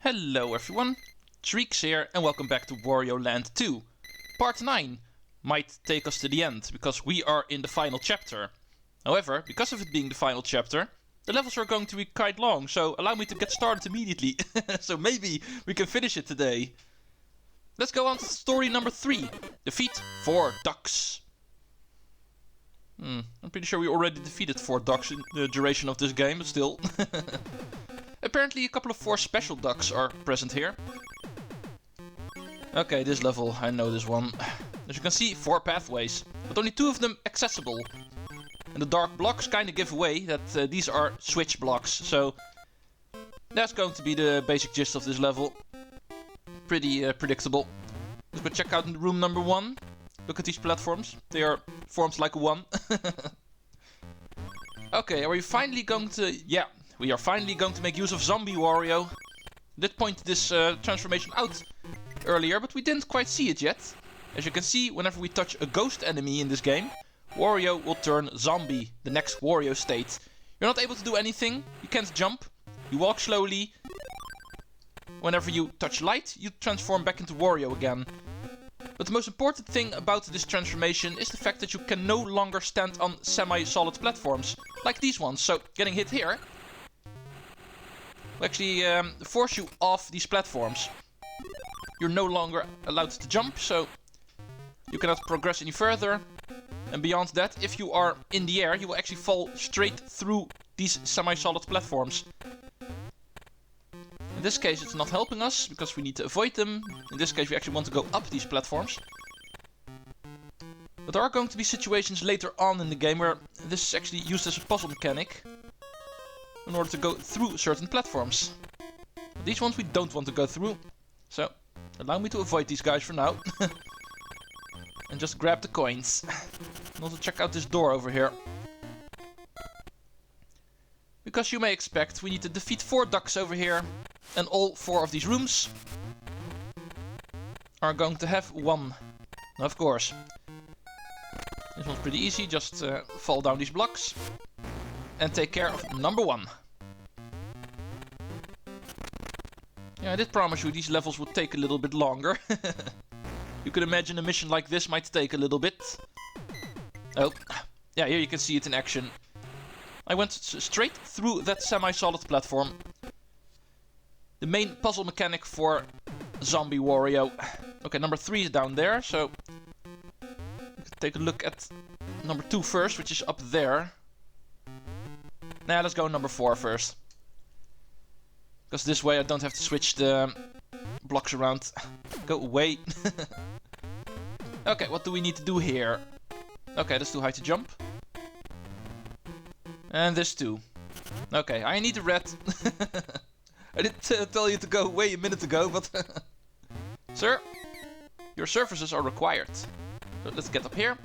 Hello everyone, Treecks here and welcome back to Wario Land 2. Part 9 might take us to the end, because we are in the final chapter. However, because of it being the final chapter, the levels are going to be quite long, so allow me to get started immediately. So maybe we can finish it today. Let's go on to story number 3. Defeat 4 ducks. I'm pretty sure we already defeated 4 ducks in the duration of this game, but still. Apparently a couple of 4 special ducks are present here. Okay, this level, I know this one. As you can see, 4 pathways, but only 2 of them accessible. And the dark blocks kind of give away that these are switch blocks, so that's going to be the basic gist of this level. Pretty predictable. Let's go check out room number 1. Look at these platforms, they are formed like a 1. Okay, are we finally going to... Yeah, we are finally going to make use of Zombie Wario. Did point this transformation out earlier, but we didn't quite see it yet. As you can see, whenever we touch a ghost enemy in this game, Wario will turn zombie, the next Wario state. You're not able to do anything, you can't jump, you walk slowly. Whenever you touch light, you transform back into Wario again. But the most important thing about this transformation is the fact that you can no longer stand on semi-solid platforms, like these ones. So getting hit here will actually force you off these platforms. You're no longer allowed to jump, so you cannot progress any further. And beyond that, if you are in the air, you will actually fall straight through these semi-solid platforms. In this case, it's not helping us, because we need to avoid them. In this case, we actually want to go up these platforms. But there are going to be situations later on in the game where this is actually used as a puzzle mechanic in order to go through certain platforms. But these ones we don't want to go through, so allow me to avoid these guys for now. And just grab the coins. And also check out this door over here. Because you may expect, we need to defeat 4 ducks over here. And all 4 of these rooms are going to have 1. Of course. This one's pretty easy, just fall down these blocks. And take care of number 1. Yeah, I did promise you these levels would take a little bit longer. You could imagine a mission like this might take a little bit. Oh, yeah, here you can see it in action. I went straight through that semi-solid platform. The main puzzle mechanic for Zombie Wario. Okay, number 3 is down there, so we can take a look at number 2 first, which is up there. Nah, let's go number 4 first. Because this way I don't have to switch the blocks around. Go away. Okay, what do we need to do here? Okay, that's too high to jump. And this too. Okay, I need a red. I did tell you to go away a minute ago, but... Sir, your services are required. So let's get up here.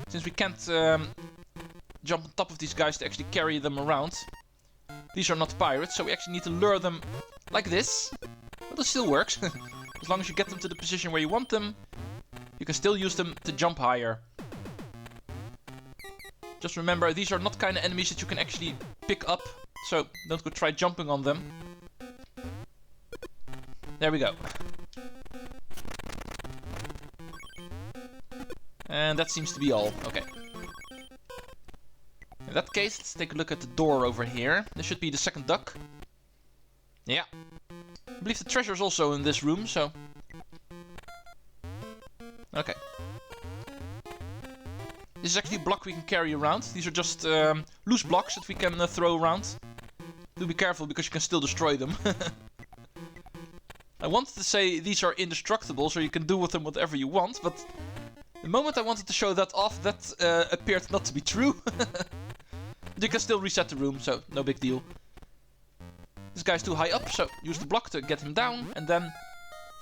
Since we can't jump on top of these guys to actually carry them around. These are not pirates, so we actually need to lure them like this. But it still works. As long as you get them to the position where you want them, you can still use them to jump higher. Just remember, these are not kind of enemies that you can actually pick up. So don't go try jumping on them. There we go. And that seems to be all. Okay. In that case, let's take a look at the door over here. This should be the second duck. Yeah. I believe the treasure is also in this room, so... Okay. This is actually a block we can carry around. These are just loose blocks that we can throw around. Do be careful, because you can still destroy them. I wanted to say these are indestructible, so you can do with them whatever you want, but... The moment I wanted to show that off, that appeared not to be true. You can still reset the room, so no big deal. This guy's too high up, so use the block to get him down, and then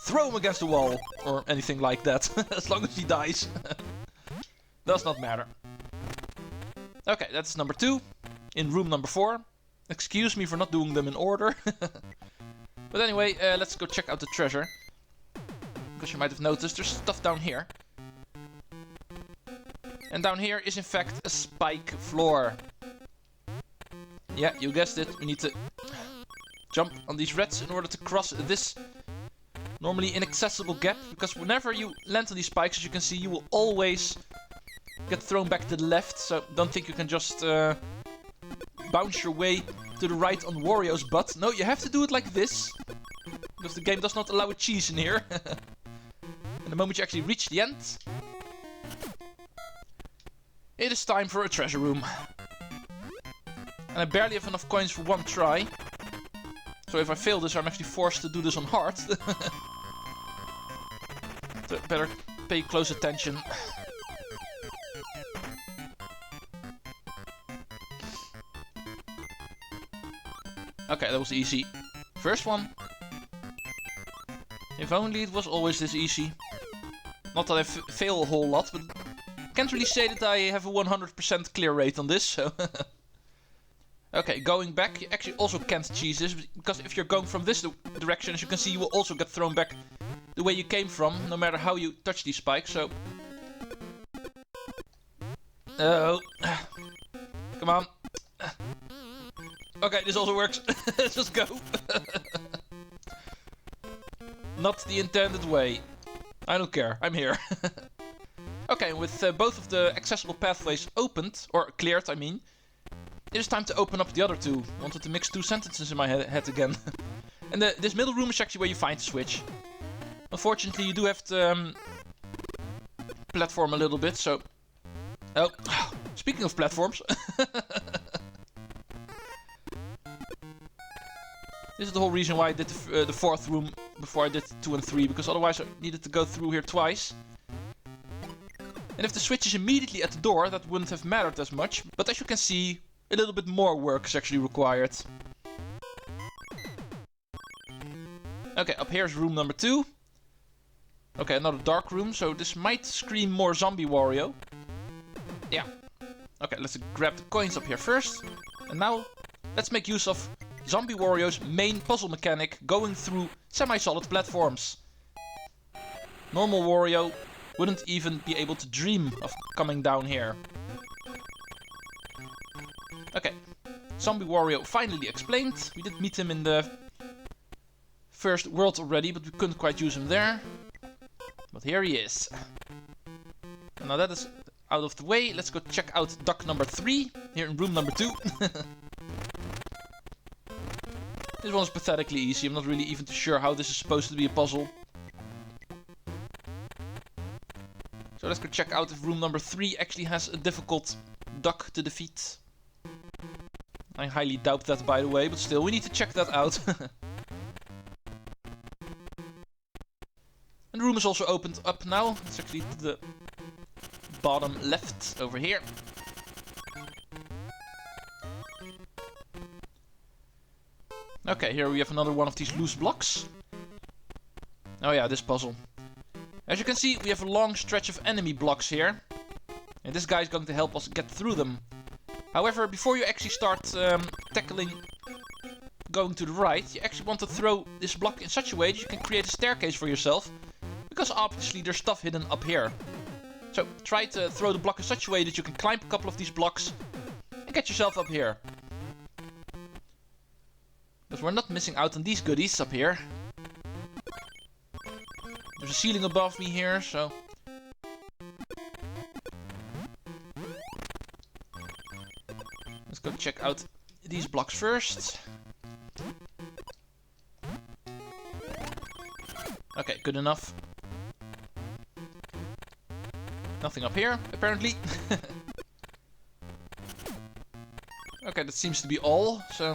throw him against the wall, or anything like that, as long as he dies. Does not matter. Okay, that's number 2, in room number 4. Excuse me for not doing them in order. But anyway, let's go check out the treasure. Because you might have noticed, there's stuff down here. And down here is in fact a spike floor. Yeah, you guessed it, we need to jump on these reds in order to cross this normally inaccessible gap, because whenever you land on these spikes, as you can see, you will always get thrown back to the left, so don't think you can just bounce your way to the right on Wario's butt. No, you have to do it like this, because the game does not allow a cheese in here. And the moment you actually reach the end, it is time for a treasure room. And I barely have enough coins for one try. So if I fail this, I'm actually forced to do this on hard. So better pay close attention. Okay, that was easy. First one. If only it was always this easy. Not that I fail a whole lot, but can't really say that I have a 100% clear rate on this, so... Okay, going back, you actually also can't cheese this, because if you're going from this direction, as you can see, you will also get thrown back the way you came from, no matter how you touch these spikes, so... Oh. Come on. Okay, this also works. Let's just go. Not the intended way. I don't care, I'm here. Okay, with both of the accessible pathways opened, or cleared, I mean, it is time to open up the other two. Wanted to mix two sentences in my head again. And this middle room is actually where you find the switch. Unfortunately, you do have to platform a little bit, so... Oh, speaking of platforms... This is the whole reason why I did the fourth room before I did 2 and 3, because otherwise I needed to go through here twice. And if the switch is immediately at the door, that wouldn't have mattered as much, but as you can see, a little bit more work is actually required. Okay, up here is room number 2. Okay, another dark room, so this might scream more zombie Wario. Yeah. Okay, let's grab the coins up here first. And now, let's make use of Zombie Wario's main puzzle mechanic, going through semi-solid platforms. Normal Wario wouldn't even be able to dream of coming down here. Okay, Zombie Wario finally explained. We did meet him in the first world already, but we couldn't quite use him there. But here he is. And now that is out of the way, let's go check out duck number 3, here in room number 2. This one's pathetically easy, I'm not really even too sure how this is supposed to be a puzzle. So let's go check out if room number 3 actually has a difficult duck to defeat. I highly doubt that, by the way, but still, we need to check that out. And the room is also opened up now. It's actually to the bottom left over here. Okay, here we have another one of these loose blocks. Oh yeah, this puzzle. As you can see, we have a long stretch of enemy blocks here. And this guy is going to help us get through them. However, before you actually start tackling going to the right, you actually want to throw this block in such a way that you can create a staircase for yourself. Because obviously there's stuff hidden up here. So try to throw the block in such a way that you can climb a couple of these blocks and get yourself up here. But we're not missing out on these goodies up here. There's a ceiling above me here, so... Let's go check out these blocks first. Okay, good enough. Nothing up here, apparently. Okay, that seems to be all, so...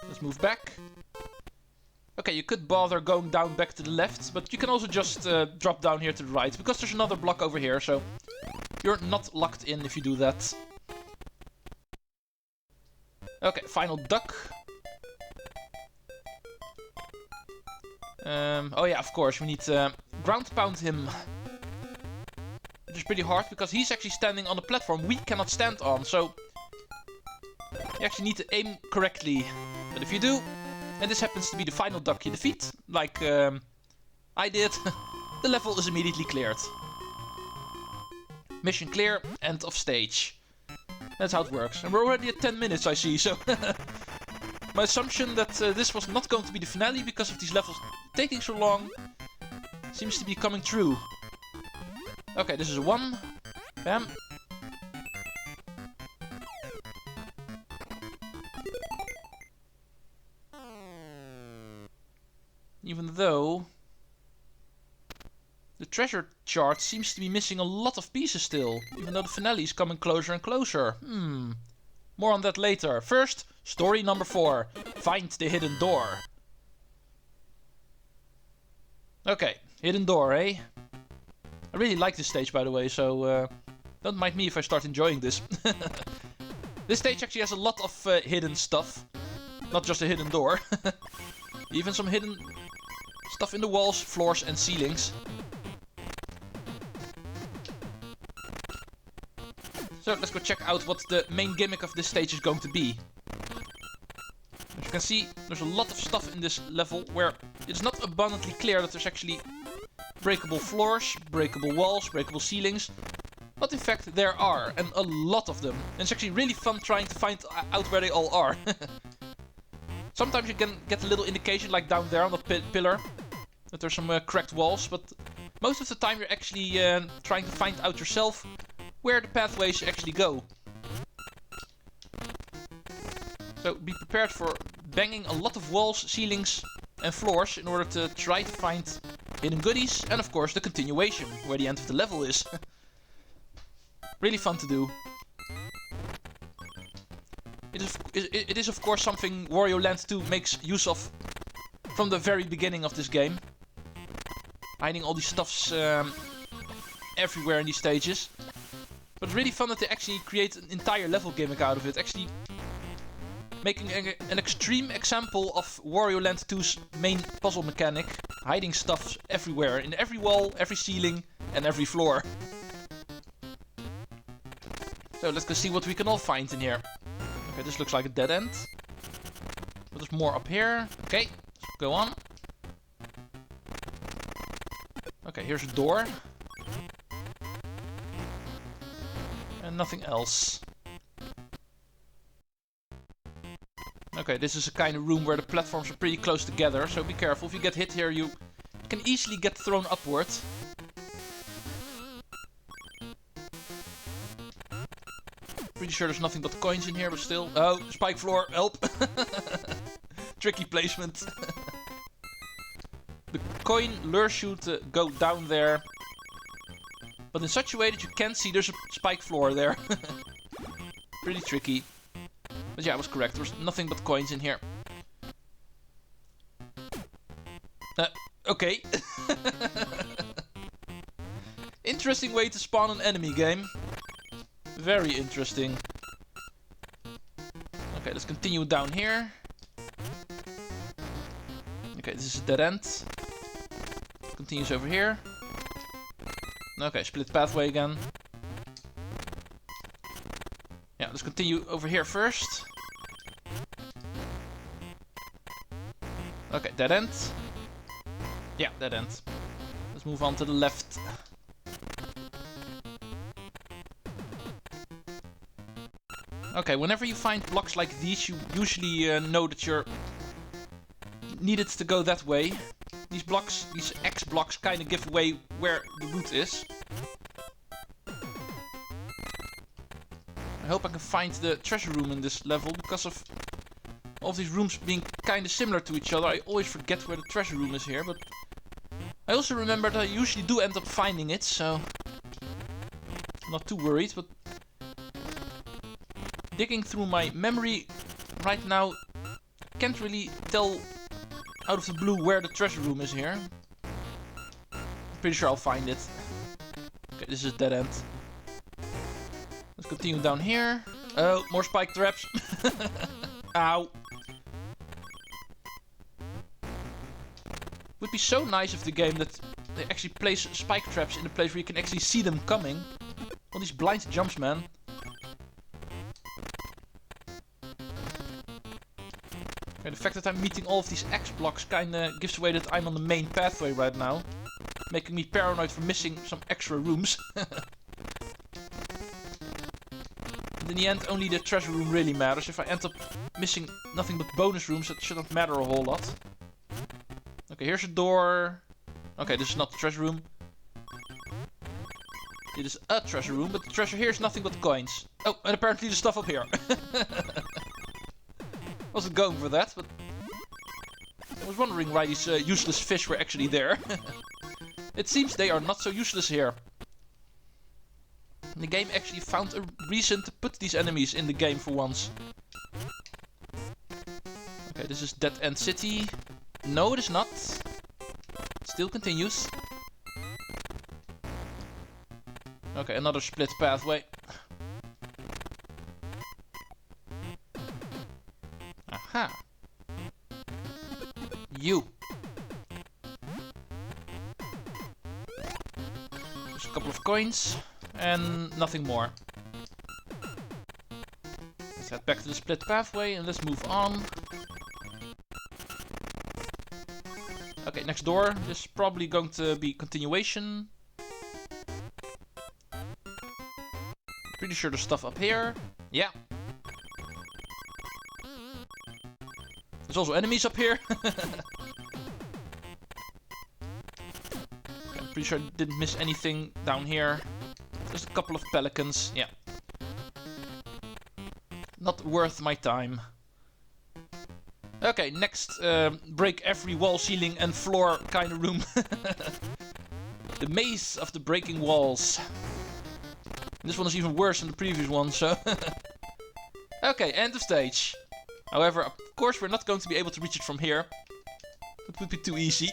Let's move back. Okay, you could bother going down back to the left, but you can also just drop down here to the right, because there's another block over here, so you're not locked in if you do that. Okay, final duck. Oh yeah, of course, we need to ground pound him. Which is pretty hard, because he's actually standing on a platform we cannot stand on, so... You actually need to aim correctly. But if you do, and this happens to be the final duck you defeat, like I did, the level is immediately cleared. Mission clear, end of stage. That's how it works. And we're already at 10 minutes, I see, so... My assumption that this was not going to be the finale because of these levels taking so long seems to be coming true. Okay, this is a 1. Bam. Even though the treasure chart seems to be missing a lot of pieces still, even though the finale is coming closer and closer. More on that later. First, story number 4. Find the hidden door. Okay, hidden door, eh? I really like this stage, by the way, so don't mind me if I start enjoying this. This stage actually has a lot of hidden stuff. Not just a hidden door. Even some hidden stuff in the walls, floors and ceilings. So let's go check out what the main gimmick of this stage is going to be. As you can see, there's a lot of stuff in this level where it's not abundantly clear that there's actually breakable floors, breakable walls, breakable ceilings. But in fact there are, and a lot of them. And it's actually really fun trying to find out where they all are. Sometimes you can get a little indication, like down there on the pillar, that there's some cracked walls, but most of the time you're actually trying to find out yourself where the pathways actually go. So be prepared for banging a lot of walls, ceilings and floors in order to try to find hidden goodies, and of course the continuation, where the end of the level is. Really fun to do. It is of course something Wario Land 2 makes use of from the very beginning of this game. Hiding all these stuffs everywhere in these stages. But it's really fun that they actually create an entire level gimmick out of it. Actually making an extreme example of Wario Land 2's main puzzle mechanic. Hiding stuff everywhere, in every wall, every ceiling and every floor. So let's go see what we can all find in here. Okay, this looks like a dead end. But there's more up here. Okay, let's go on. Okay, here's a door. And nothing else. Okay, this is a kind of room where the platforms are pretty close together, so be careful. If you get hit here, you can easily get thrown upward. Pretty sure there's nothing but coins in here, but still. Oh, spike floor, help! Tricky placement. The coin lures you to go down there, but in such a way that you can't see there's a spike floor there. Pretty tricky. But yeah, I was correct. There's nothing but coins in here. Okay. Interesting way to spawn an enemy game. Very interesting. Okay, let's continue down here. Okay, this is a dead end. Continues over here. Okay, split pathway again. Yeah, let's continue over here first. Okay, dead end. Yeah, dead end. Let's move on to the left. Okay, whenever you find blocks like these, you usually know that you're needed to go that way. These blocks, these X blocks, kind of give away where the route is. I hope I can find the treasure room in this level, because of all of these rooms being kind of similar to each other. I always forget where the treasure room is here, but I also remember that I usually do end up finding it, so I'm not too worried. But digging through my memory right now, I can't really tell out of the blue where the treasure room is here. I'm pretty sure I'll find it. Okay, this is a dead end. Let's continue down here. Oh, more spike traps. Ow. Would be so nice if the game that they actually place spike traps in a place where you can actually see them coming. All these blind jumps, man. Okay, the fact that I'm meeting all of these X blocks kinda gives away that I'm on the main pathway right now. Making me paranoid for missing some extra rooms. And in the end, only the treasure room really matters. If I end up missing nothing but bonus rooms, that shouldn't matter a whole lot. Okay, here's a door. Okay, this is not the treasure room. It is a treasure room, but the treasure here is nothing but coins. Oh, and apparently the stuff up here. Wasn't going for that, but I was wondering why these useless fish were actually there. It seems they are not so useless here. The game actually found a reason to put these enemies in the game for once. Okay, this is Dead End City. No, it is not. It still continues. Okay, another split pathway. Aha. You. Just a couple of coins. And nothing more. Let's head back to the split pathway and let's move on. Okay, next door. This is probably going to be continuation. Pretty sure there's stuff up here. Yeah. There's also enemies up here. Okay, I'm pretty sure I didn't miss anything down here. Just a couple of pelicans, yeah. Not worth my time. Okay, next break every wall, ceiling and floor kind of room. The maze of the breaking walls. This one is even worse than the previous one, so... Okay, end of stage. However, of course we're not going to be able to reach it from here. It would be too easy.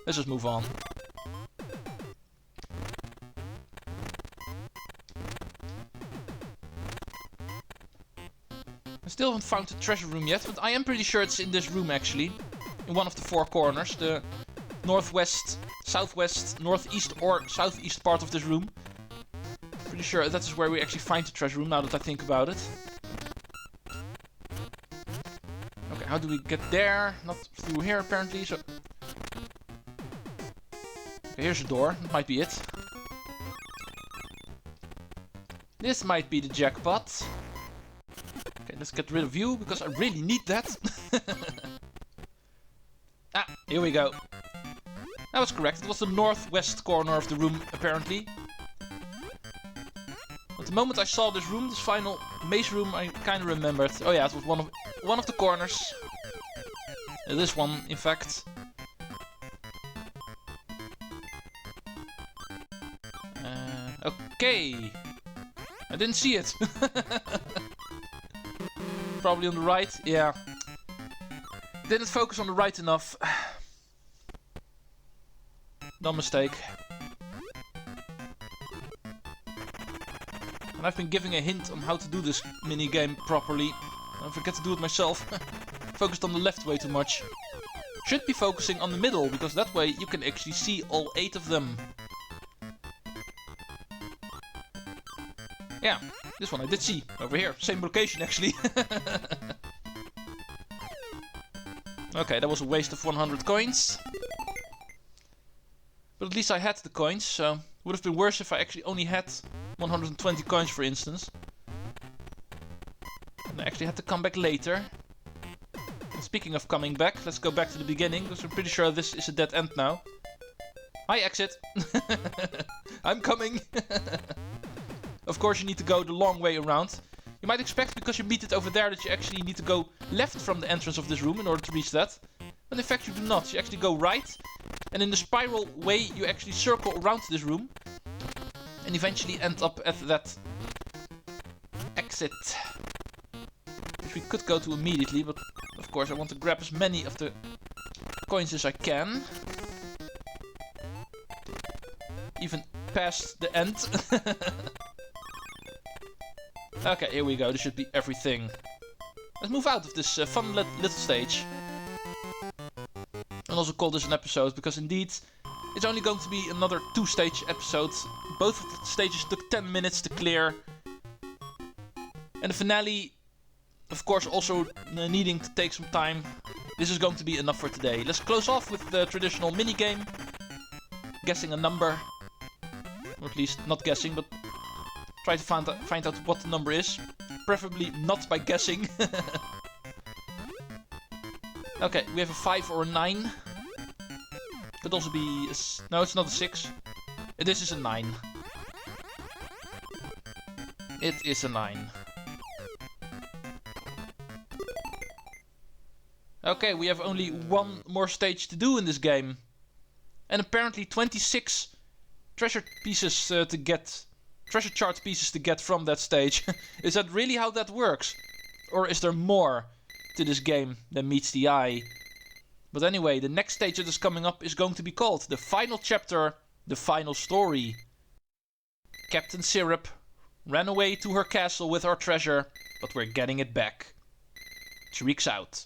Let's just move on. I still haven't found the treasure room yet, but I am pretty sure it's in this room actually. In one of the four corners. The northwest, southwest, northeast or southeast part of this room. Pretty sure that is where we actually find the treasure room now that I think about it. Okay, how do we get there? Not through here apparently, so... Okay, here's a door. That might be it. This might be the jackpot. Okay, let's get rid of you, because I really need that. Ah, here we go. That was correct. It was the northwest corner of the room, apparently. At the moment I saw this room, this final maze room, I kind of remembered. Oh yeah, it was one of the corners. This one, in fact. Okay. I didn't see it. Probably on the right, yeah. Didn't focus on the right enough. Dumb mistake. And I've been giving a hint on how to do this minigame properly. I forget to do it myself. Focused on the left way too much. Should be focusing on the middle, because that way you can actually see all 8 of them. Yeah, this one I did see. Over here. Same location, actually. Okay, that was a waste of 100 coins. But at least I had the coins, so... It would have been worse if I actually only had 120 coins, for instance. And I actually had to come back later. And speaking of coming back, let's go back to the beginning, because I'm pretty sure this is a dead end now. Hi, exit! I'm coming! Of course you need to go the long way around. You might expect, because you meet it over there, that you actually need to go left from the entrance of this room in order to reach that. But in fact you do not. You actually go right. And in the spiral way you actually circle around this room. And eventually end up at that exit. Which we could go to immediately, but of course I want to grab as many of the coins as I can. Even past the end. Okay, here we go. This should be everything. Let's move out of this fun little stage. And also call this an episode, because indeed it's only going to be another 2-stage episode. Both of the stages took 10 minutes to clear. And the finale, of course, also needing to take some time. This is going to be enough for today. Let's close off with the traditional minigame. Guessing a number. Or at least not guessing, but try to find out what the number is. Preferably not by guessing. Okay, we have a 5 or a 9. Could also be... No, it's not a 6. This is a 9. It is a 9. Okay, we have only one more stage to do in this game. And apparently 26 treasure pieces to get... Treasure chart pieces to get from that stage. Is that really how that works? Or is there more to this game than meets the eye? But anyway, the next stage that is coming up is going to be called the final chapter, the final story. Captain Syrup ran away to her castle with our treasure, but we're getting it back. Treecks out.